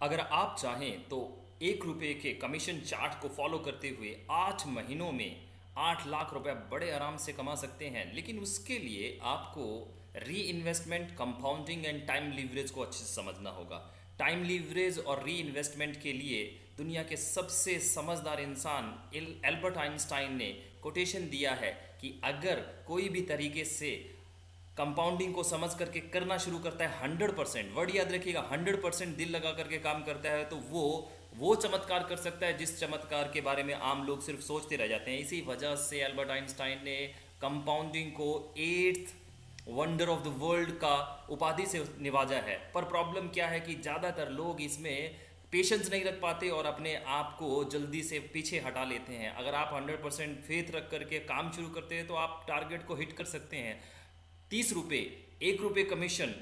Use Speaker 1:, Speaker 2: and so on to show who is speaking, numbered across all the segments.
Speaker 1: अगर आप चाहें तो 1 रुपये के कमीशन चार्ट को फॉलो करते हुए 8 महीनों में 8 लाख रुपए बड़े आराम से कमा सकते हैं। लेकिन उसके लिए आपको री investment, compounding and time leverage को अच्छे से समझना होगा। टाइम लीवरेज और री इन्वेस्टमेंट के लिए दुनिया के सबसे समझदार इंसान एल्बर्ट आइंस्टाइन ने कोटेशन दिया है कि अगर कोई भी तरीके से कंपाउंडिंग को समझ करके करना शुरू करता है 100%, वर्ड याद रखिएगा, 100% दिल लगा करके काम करता है, तो वो चमत्कार कर सकता है जिस चमत्कार के बारे में आम लोग सिर्फ सोचते रह जाते हैं। इसी वजह से एल्बर्ट आइंस्टाइन ने कंपाउंडिंग को 8th wonder of the world का उपाधि से निवाजा है। पर प्रॉब्लम क्या है कि ज़्यादातर लोग इसमें पेशेंस नहीं रख पाते और अपने आप को जल्दी से पीछे हटा लेते हैं। अगर आप 100% फेथ रख करके काम शुरू करते हैं तो आप टारगेट को हिट कर सकते हैं। 30 रुपये, 1 रुपये कमीशन,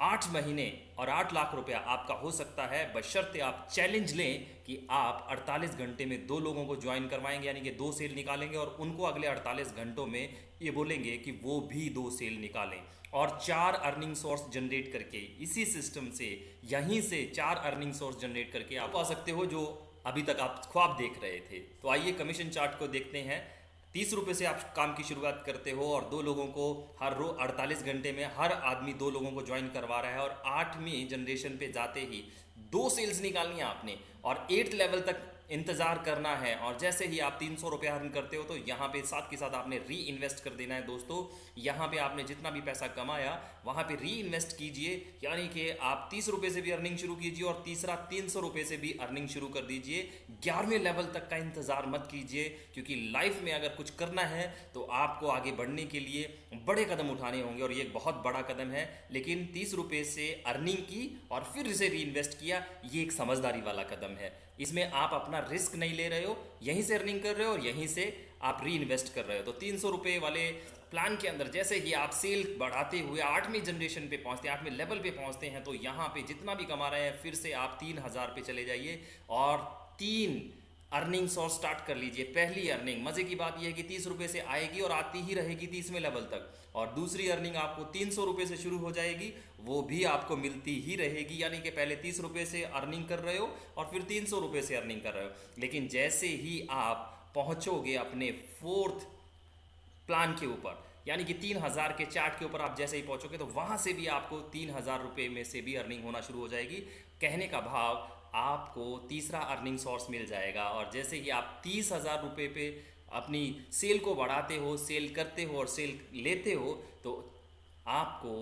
Speaker 1: 8 महीने और 8 लाख रुपया आपका हो सकता है, बशर्ते आप चैलेंज लें कि आप 48 घंटे में 2 लोगों को ज्वाइन करवाएंगे, यानी कि 2 सेल निकालेंगे और उनको अगले 48 घंटों में ये बोलेंगे कि वो भी 2 सेल निकालें और 4 अर्निंग सोर्स जनरेट करके इसी सिस्टम से, यहीं से 4 अर्निंग सोर्स जनरेट करके आप पा सकते हो जो अभी तक आप ख्वाब देख रहे थे। तो आइए कमीशन चार्ट को देखते हैं। 30 रुपये से आप काम की शुरुआत करते हो और 2 लोगों को हर रोज 48 घंटे में हर आदमी 2 लोगों को ज्वाइन करवा रहा है और 8वीं जनरेशन पे जाते ही 2 सेल्स निकालनी है आपने और 8th लेवल तक इंतजार करना है। और जैसे ही आप 300 रुपये अर्न करते हो तो यहाँ पे साथ के साथ आपने री इन्वेस्ट कर देना है। दोस्तों, यहाँ पे आपने जितना भी पैसा कमाया वहाँ पे री इन्वेस्ट कीजिए, यानी कि आप 30 रुपये से भी अर्निंग शुरू कीजिए और तीसरा 300 रुपये से भी अर्निंग शुरू कर दीजिए। 11वें लेवल तक का इंतजार मत कीजिए, क्योंकि लाइफ में अगर कुछ करना है तो आपको आगे बढ़ने के लिए बड़े कदम उठाने होंगे और ये एक बहुत बड़ा कदम है। लेकिन 30 रुपये से अर्निंग की और फिर इसे री इन्वेस्ट किया, ये एक समझदारी वाला कदम है। इसमें आप अपना रिस्क नहीं ले रहे हो, यहीं से अर्निंग कर रहे हो और यहीं से आप री इन्वेस्ट कर रहे हो। तो 300 रुपये वाले प्लान के अंदर जैसे ही आप सेल बढ़ाते हुए 8वीं जनरेशन पे पहुंचते हैं, 8वें लेवल पे पहुंचते हैं, तो यहाँ पे जितना भी कमा रहे हैं फिर से आप 3000 पे चले जाइए और 3 अर्निंग सोर्स स्टार्ट कर लीजिए। पहली अर्निंग, मजे की बात यह है कि 30 रुपये से आएगी और आती ही रहेगी 30वें लेवल तक, और दूसरी अर्निंग आपको 300 रुपये से शुरू हो जाएगी, वो भी आपको मिलती ही रहेगी। यानी कि पहले 30 रुपये से अर्निंग कर रहे हो और फिर 300 रुपये से अर्निंग कर रहे हो। लेकिन जैसे ही आप पहुंचोगे अपने 4th प्लान के ऊपर, यानी कि 3000 के चार्ट के ऊपर आप जैसे ही पहुंचोगे तो वहां से भी आपको 3000 रुपये में से भी अर्निंग होना शुरू हो जाएगी। कहने का भाव, आपको तीसरा अर्निंग सोर्स मिल जाएगा और जैसे ही आप 30,000 रुपये पे अपनी सेल को बढ़ाते हो, सेल करते हो और सेल लेते हो, तो आपको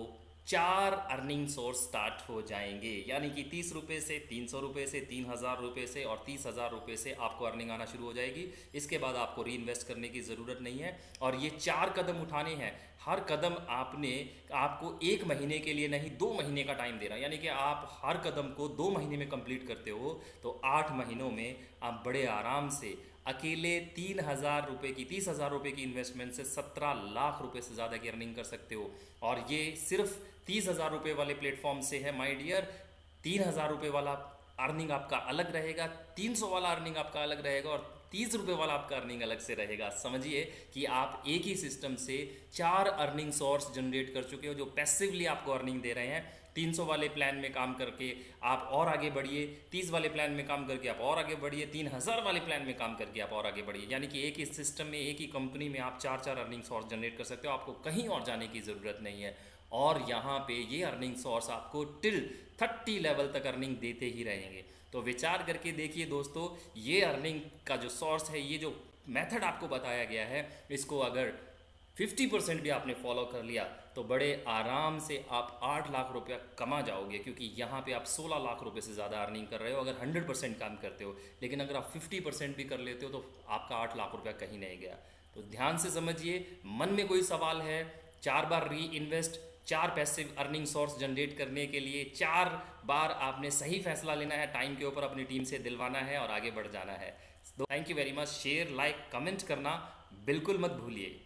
Speaker 1: 4 अर्निंग सोर्स स्टार्ट हो जाएंगे। यानी कि 30 रुपये से, 300 रुपये से, 3000 रुपये से और 30,000 रुपये से आपको अर्निंग आना शुरू हो जाएगी। इसके बाद आपको री इन्वेस्ट करने की ज़रूरत नहीं है और ये 4 कदम उठाने हैं। हर कदम आपको 1 महीने के लिए नहीं, 2 महीने का टाइम दे रहा है। यानी कि आप हर कदम को 2 महीने में कंप्लीट करते हो तो 8 महीनों में आप बड़े आराम से अकेले 30,000 रुपये की इन्वेस्टमेंट से 17 लाख रुपए से ज़्यादा की अर्निंग कर सकते हो। और ये सिर्फ 30,000 रुपये वाले प्लेटफॉर्म से है माय डियर। 3,000 रुपये वाला अर्निंग आपका अलग रहेगा, 300 वाला अर्निंग आपका अलग रहेगा और 30 रुपये वाला आपका अर्निंग अलग से रहेगा। समझिए कि आप एक ही सिस्टम से 4 अर्निंग सोर्स जनरेट कर चुके हो जो पैसिवली आपको अर्निंग दे रहे हैं। 300 वाले प्लान में काम करके आप और आगे बढ़िए, 30 वाले प्लान में काम करके आप और आगे बढ़िए, 3000 वाले प्लान में काम करके आप और आगे बढ़िए। यानी कि एक ही सिस्टम में, एक ही कंपनी में आप 4 अर्निंग सोर्स जनरेट कर सकते हो। आपको कहीं और जाने की ज़रूरत नहीं है और यहाँ पे ये अर्निंग सोर्स आपको टिल 30 लेवल तक अर्निंग देते ही रहेंगे। तो विचार करके देखिए दोस्तों, ये अर्निंग का जो सोर्स है, ये जो मेथड आपको बताया गया है, इसको अगर 50% भी आपने फॉलो कर लिया तो बड़े आराम से आप 8 लाख रुपया कमा जाओगे, क्योंकि यहाँ पे आप 16 लाख रुपए से ज़्यादा अर्निंग कर रहे हो अगर 100% काम करते हो। लेकिन अगर आप 50% भी कर लेते हो तो आपका 8 लाख रुपया कहीं नहीं गया। तो ध्यान से समझिए, मन में कोई सवाल है, 4 बार री invest, 4 passive earning source generate करने के लिए 4 बार आपने सही फैसला लेना है, टाइम के ऊपर अपनी टीम से दिलवाना है और आगे बढ़ जाना है। Thank you very much. Share, like, comment करना बिल्कुल मत भूलिए।